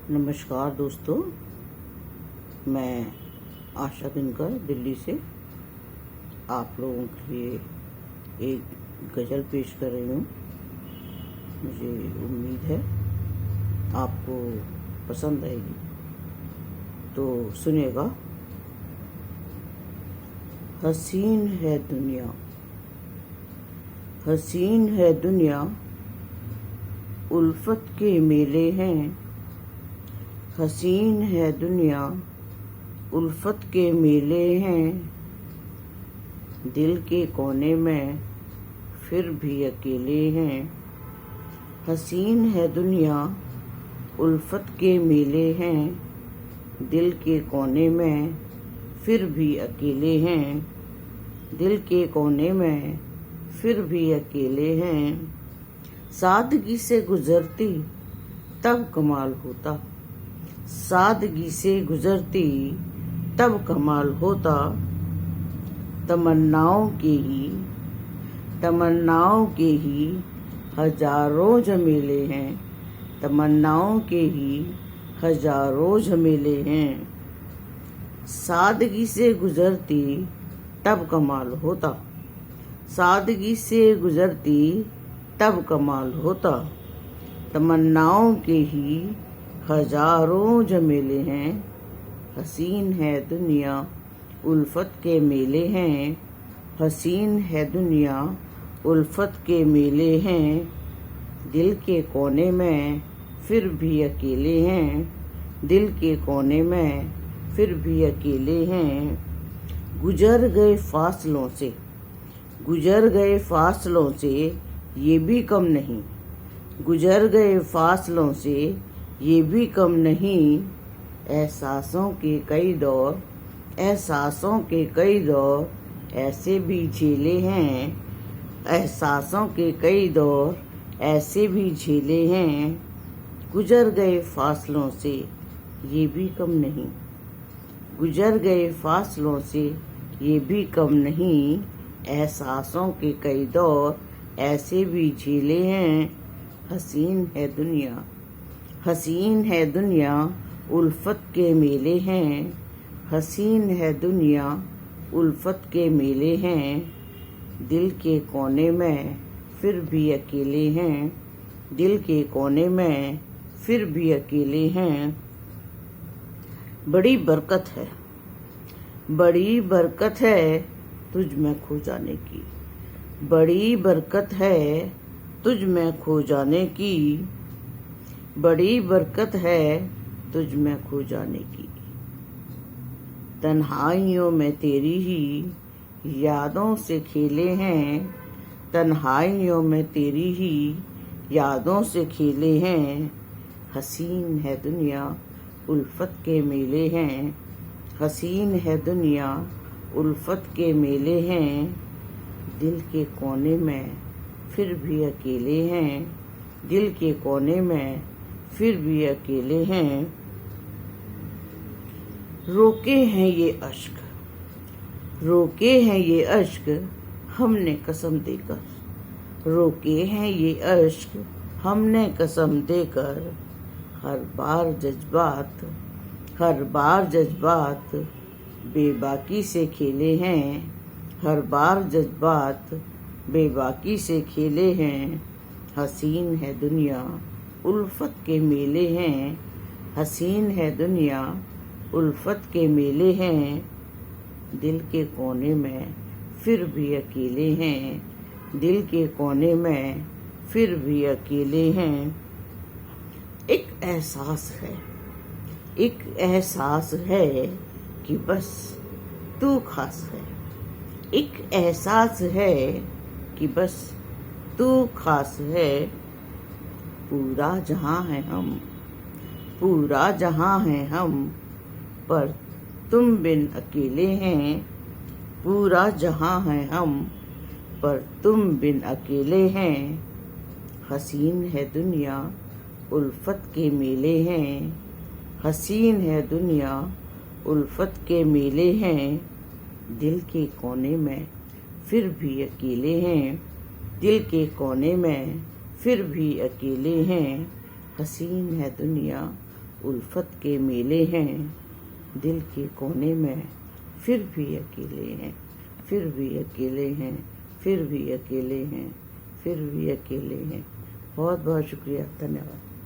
नमस्कार दोस्तों, मैं आशा दिनकर दिल्ली से आप लोगों के लिए एक गज़ल पेश कर रही हूँ। मुझे उम्मीद है आपको पसंद आएगी, तो सुनिएगा। हसीन है दुनिया, हसीन है दुनिया, उल्फत के मेले हैं। हसीन है दुनिया, उल्फत के मेले हैं। दिल के कोने में फिर भी अकेले हैं। हसीन है दुनिया, उल्फत के मेले हैं। दिल के कोने में फिर भी अकेले हैं। दिल के कोने में फिर भी अकेले हैं। सादगी से गुजरती तब कमाल होता, सादगी से गुजरती तब कमाल होता। तमन्नाओं के ही हजारों झमेले हैं। तमन्नाओं के ही हजारों झमेले हैं। सादगी से गुजरती तब कमाल होता, सादगी से गुजरती तब कमाल होता। तमन्नाओं के ही हजारों झमेले हैं। हसीन है दुनिया, उल्फत के मेले हैं। हसीन है दुनिया, उल्फत के मेले हैं। दिल के कोने में फिर भी अकेले हैं। दिल के कोने में फिर भी अकेले हैं। गुजर गए फासलों से, गुजर गए फासलों से ये भी कम नहीं। गुजर गए फासलों से ये भी कम नहीं। एहसासों के कई दौर, एहसासों के कई दौर ऐसे भी झेले हैं। एहसासों के कई दौर ऐसे भी झेले हैं। गुजर गए फासलों से ये भी कम नहीं। गुजर गए फासलों से ये भी कम नहीं। एहसासों के कई दौर ऐसे भी झेले हैं। हसीन है दुनिया, हसीन है दुनिया, उल्फत के मेले हैं। हसीन है दुनिया, उल्फत के मेले हैं। दिल के कोने में फिर भी अकेले हैं। दिल के कोने में फिर भी अकेले हैं। बड़ी बरकत है, बड़ी बरकत है तुझ में खो जाने की। बड़ी बरकत है तुझ में खो जाने की। बड़ी बरकत है तुझ में खो जाने की। तन्हाइयों में तेरी ही यादों से खेले हैं। तन्हाइयों में तेरी ही यादों से खेले हैं। हसीन है दुनिया, उल्फत के मेले हैं। हसीन है दुनिया, उल्फत के मेले हैं। दिल के कोने में फिर भी अकेले हैं। दिल के कोने में फिर भी अकेले हैं। रोके हैं ये अश्क, रोके हैं ये अश्क हमने कसम देकर। रोके हैं ये अश्क हमने कसम देकर। हर बार जज्बात, हर बार जज्बात बेबाकी से खेले हैं। हर बार जज्बात बेबाकी से खेले हैं। हसीन है दुनिया, उल्फत के मेले हैं। हसीन है दुनिया, उल्फत के मेले हैं। दिल के कोने में फिर भी अकेले हैं। दिल के कोने में फिर भी अकेले हैं। एक एहसास है, एक एहसास है कि बस तू खास है। एक एहसास है कि बस तू खास है। पूरा जहां है हम, पूरा जहां है हम, पर तुम बिन अकेले हैं। पूरा जहां है हम, पर तुम बिन अकेले हैं। हसीन है दुनिया, उल्फत के मेले हैं। हसीन है दुनिया, उल्फत के मेले हैं। दिल के कोने में फिर भी अकेले हैं। दिल के कोने में फिर भी अकेले हैं। हसीन है दुनिया, उल्फत के मेले हैं, दिल के कोने में फिर भी अकेले हैं, फिर भी अकेले हैं, फिर भी अकेले हैं, फिर भी अकेले हैं। बहुत बहुत शुक्रिया, धन्यवाद।